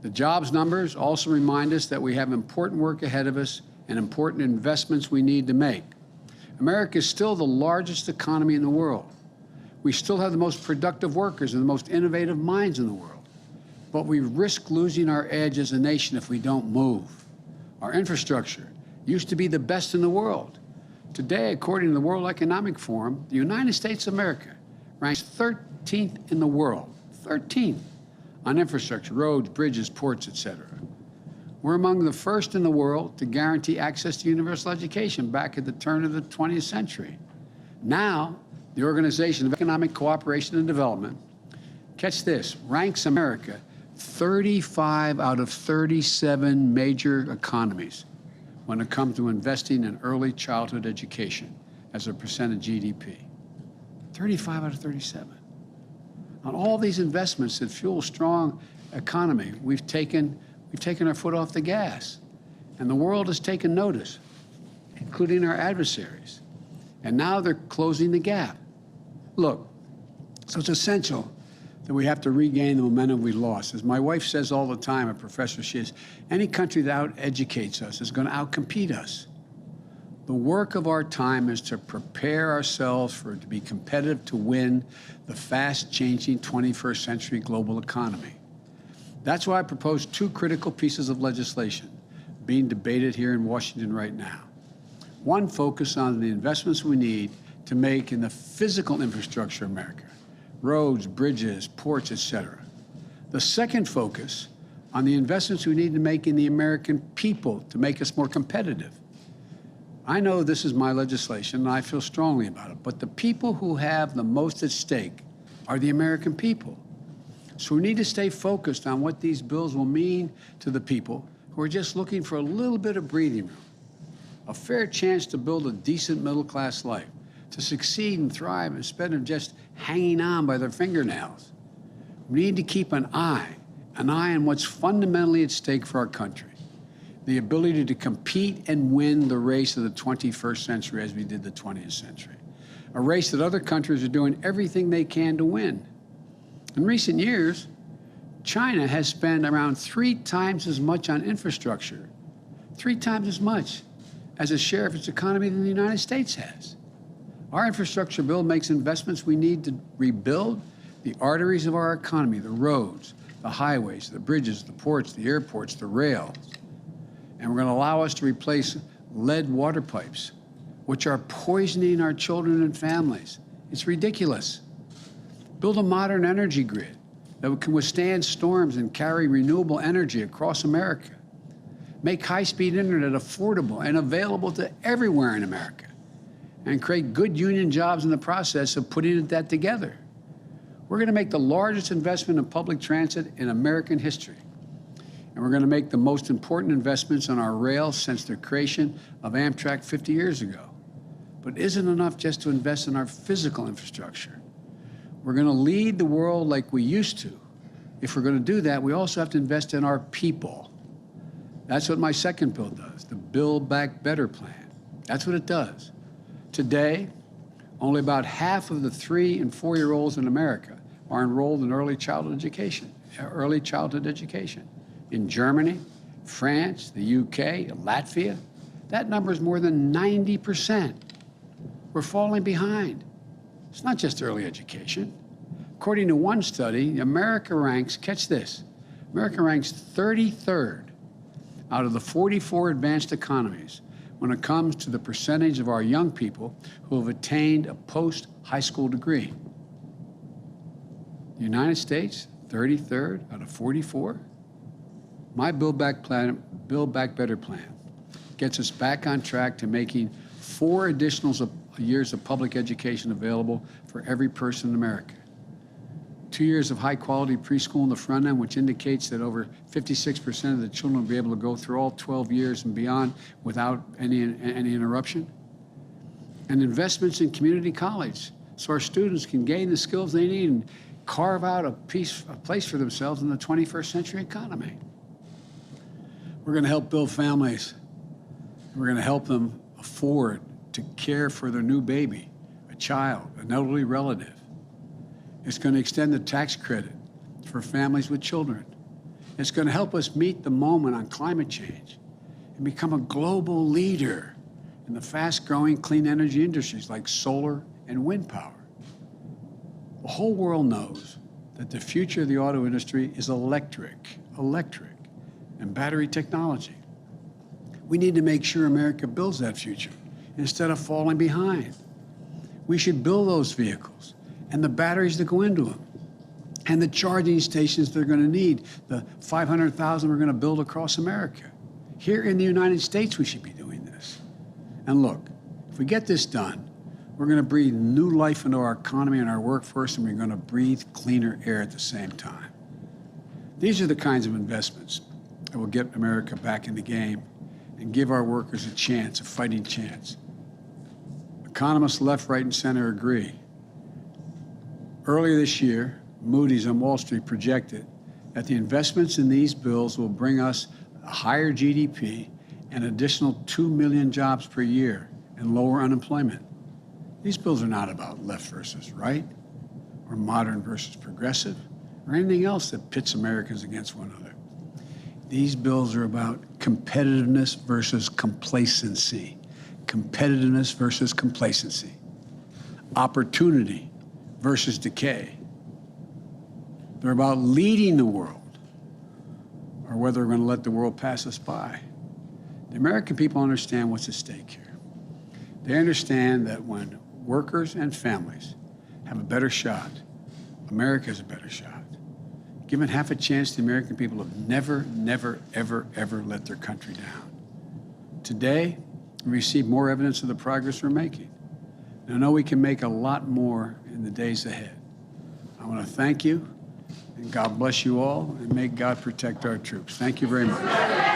The jobs numbers also remind us that we have important work ahead of us and important investments we need to make. America is still the largest economy in the world. We still have the most productive workers and the most innovative minds in the world. But we risk losing our edge as a nation if we don't move. Our infrastructure used to be the best in the world. Today, according to the World Economic Forum, the United States of America ranks 13th in the world, 13th, on infrastructure, roads, bridges, ports, etc. We're among the first in the world to guarantee access to universal education back at the turn of the 20th century. Now, the Organization of Economic Cooperation and Development, catch this, ranks America 35 out of 37 major economies when it comes to investing in early childhood education as a percent of GDP. 35 out of 37. On all these investments that fuel a strong economy, we've taken our foot off the gas. And the world has taken notice, including our adversaries. And now they're closing the gap. Look, so it's essential that we have to regain the momentum we lost. As my wife says all the time, a professor she is, any country that out-educates us is going to out-compete us. The work of our time is to prepare ourselves to be competitive to win the fast-changing 21st century global economy. That's why I propose two critical pieces of legislation being debated here in Washington right now. One focus on the investments we need to make in the physical infrastructure of America, roads, bridges, ports, etc. The second focus on the investments we need to make in the American people to make us more competitive. I know this is my legislation, and I feel strongly about it, but the people who have the most at stake are the American people. So we need to stay focused on what these bills will mean to the people who are just looking for a little bit of breathing room, a fair chance to build a decent middle-class life, to succeed and thrive instead of just hanging on by their fingernails. We need to keep an eye on what's fundamentally at stake for our country. The ability to compete and win the race of the 21st century as we did the 20th century. A race that other countries are doing everything they can to win. In recent years, China has spent around 3 times as much on infrastructure, 3 times as much as a share of its economy than the United States has. Our infrastructure bill makes investments we need to rebuild the arteries of our economy, the roads, the highways, the bridges, the ports, the airports, the rails. And we're going to allow us to replace lead water pipes, which are poisoning our children and families. It's ridiculous. Build a modern energy grid that can withstand storms and carry renewable energy across America. Make high-speed internet affordable and available to everywhere in America. And create good union jobs in the process of putting that together. We're going to make the largest investment in public transit in American history. And we're going to make the most important investments on our rail since the creation of Amtrak 50 years ago. But it isn't enough just to invest in our physical infrastructure. We're going to lead the world like we used to. If we're going to do that, we also have to invest in our people. That's what my second bill does, the Build Back Better plan. That's what it does. Today, only about half of the 3- and 4-year-olds in America are enrolled in early childhood education. In Germany, France, the UK, Latvia, that number is more than 90%. We're falling behind. It's not just early education. According to one study, America ranks, catch this, America ranks 33rd out of the 44 advanced economies when it comes to the percentage of our young people who have attained a post-high school degree. The United States, 33rd out of 44. My Build Back Better plan gets us back on track to making 4 additional years of public education available for every person in America. 2 years of high-quality preschool in the front end, which indicates that over 56% of the children will be able to go through all 12 years and beyond without any interruption. And investments in community college, so our students can gain the skills they need and carve out a place for themselves in the 21st century economy. We're going to help build families. We're going to help them afford to care for their new baby, a child, an elderly relative. It's going to extend the tax credit for families with children. It's going to help us meet the moment on climate change and become a global leader in the fast-growing clean energy industries like solar and wind power. The whole world knows that the future of the auto industry is electric, and battery technology. We need to make sure America builds that future instead of falling behind. We should build those vehicles and the batteries that go into them and the charging stations they're going to need, the 500,000 we're going to build across America. Here in the United States, we should be doing this. And look, if we get this done, we're going to breathe new life into our economy and our workforce, and we're going to breathe cleaner air at the same time. These are the kinds of investments that will get America back in the game and give our workers a chance, a fighting chance. Economists left, right, and center agree. Earlier this year, Moody's on Wall Street projected that the investments in these bills will bring us a higher GDP and additional 2 million jobs per year and lower unemployment. These bills are not about left versus right, or modern versus progressive, or anything else that pits Americans against one another. These bills are about competitiveness versus complacency. Competitiveness versus complacency. Opportunity versus decay. They're about leading the world, or whether we're going to let the world pass us by. The American people understand what's at stake here. They understand that when workers and families have a better shot, America has a better shot. Given half a chance, the American people have never, ever let their country down. Today, we receive more evidence of the progress we're making. And I know we can make a lot more in the days ahead. I want to thank you, and God bless you all, and may God protect our troops. Thank you very much.